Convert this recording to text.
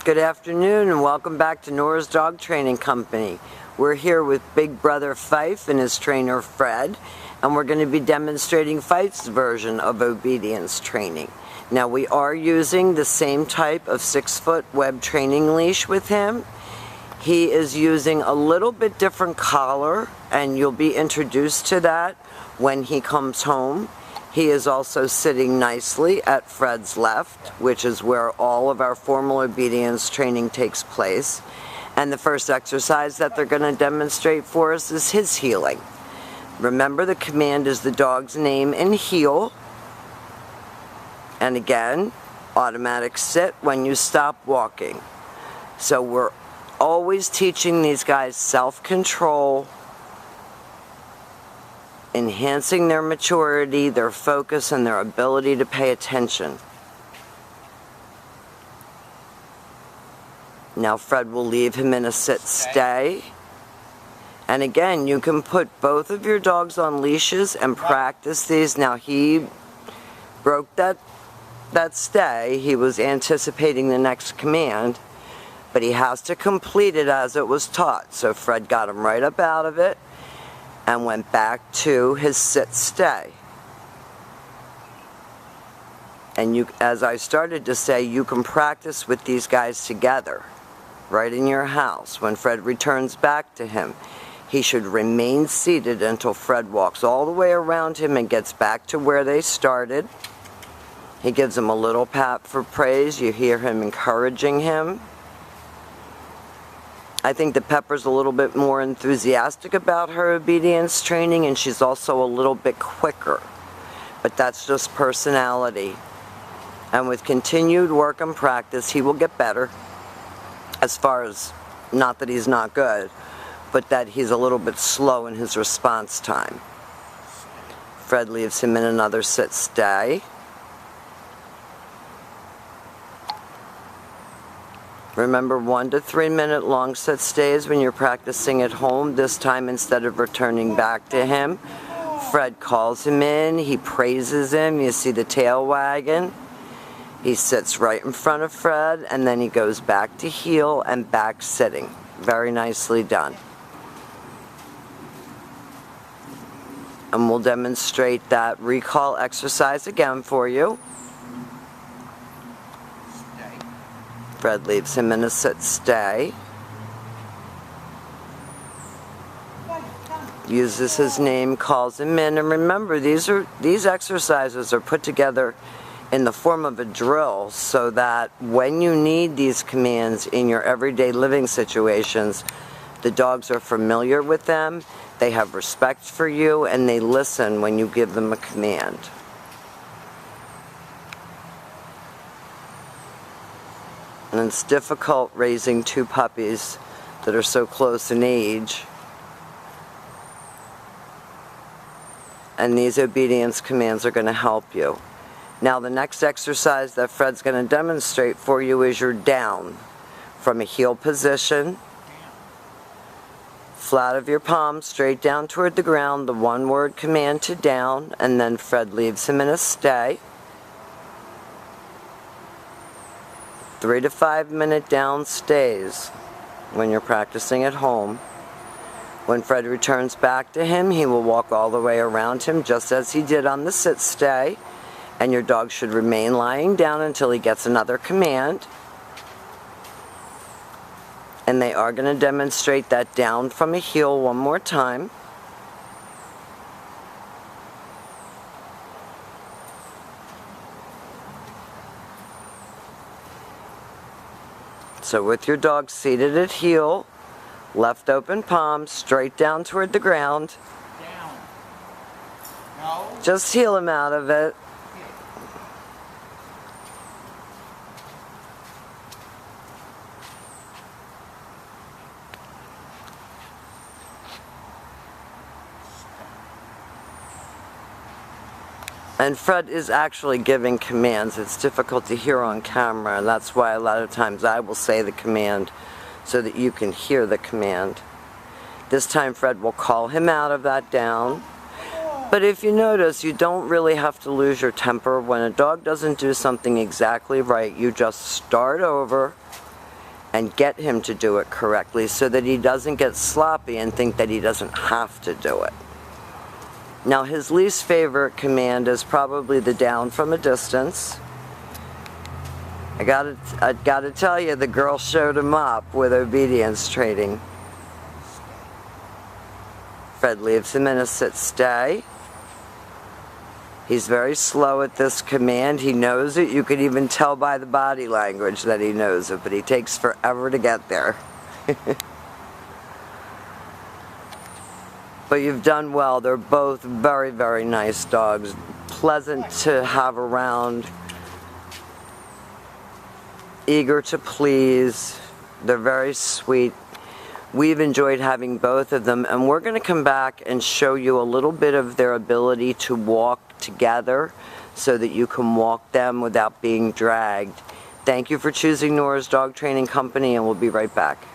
Good afternoon and welcome back to Nora's Dog Training Company. We're here with Big Brother Phife and his trainer Fred, and we're going to be demonstrating Phife's version of obedience training. Now we are using the same type of 6-foot web training leash with him. He is using a little bit different collar, and you'll be introduced to that when he comes home. He is also sitting nicely at Fred's left, which is where all of our formal obedience training takes place. And the first exercise that they're going to demonstrate for us is his heeling. Remember, the command is the dog's name and heel. And again, automatic sit when you stop walking. So we're always teaching these guys self-control, enhancing their maturity, their focus, and their ability to pay attention. Now Fred will leave him in a sit-stay. And again, you can put both of your dogs on leashes and practice these. Now he broke that stay. He was anticipating the next command, but he has to complete it as it was taught. So Fred got him right up out of it and went back to his sit-stay. And you, as I started to say, you can practice with these guys together, right in your house. When Fred returns back to him, he should remain seated until Fred walks all the way around him and gets back to where they started. He gives him a little pat for praise. You hear him encouraging him. I think that Pepper's a little bit more enthusiastic about her obedience training, and she's also a little bit quicker. But that's just personality. And with continued work and practice, he will get better. As far as, not that he's not good, but that he's a little bit slow in his response time. Fred leaves him in another sit-stay. Remember, 1 to 3 minute long sit-stays when you're practicing at home. This time, instead of returning back to him, Fred calls him in, he praises him, you see the tail wagging. He sits right in front of Fred, and then he goes back to heel and back sitting. Very nicely done. And we'll demonstrate that recall exercise again for you. Fred leaves him in a sit-stay. Uses his name, calls him in, and remember, these exercises are put together in the form of a drill so that when you need these commands in your everyday living situations, the dogs are familiar with them, they have respect for you, and they listen when you give them a command. And it's difficult raising 2 puppies that are so close in age. And these obedience commands are going to help you. Now the next exercise that Fred's going to demonstrate for you is your down. From a heel position, flat of your palm, straight down toward the ground, the one-word command to down, and then Fred leaves him in a stay. 3 to 5 minute down stays when you're practicing at home. When Fred returns back to him, he will walk all the way around him just as he did on the sit-stay, and your dog should remain lying down until he gets another command. And they are going to demonstrate that down from a heel one more time. So with your dog seated at heel, left open palm, straight down toward the ground. Down. No. Just heel him out of it. And Fred is actually giving commands. It's difficult to hear on camera, and that's why a lot of times I will say the command so that you can hear the command. This time Fred will call him out of that down. But if you notice, you don't really have to lose your temper. When a dog doesn't do something exactly right, you just start over and get him to do it correctly so that he doesn't get sloppy and think that he doesn't have to do it. Now, his least favorite command is probably the down from a distance. I gotta tell you, the girl showed him up with obedience training. Fred leaves him in a sit stay. He's very slow at this command. He knows it. You can even tell by the body language that he knows it, but he takes forever to get there. But you've done well. They're both very, very nice dogs. Pleasant to have around. Eager to please. They're very sweet. We've enjoyed having both of them, and we're going to come back and show you a little bit of their ability to walk together so that you can walk them without being dragged. Thank you for choosing Nora's Dog Training Company, and we'll be right back.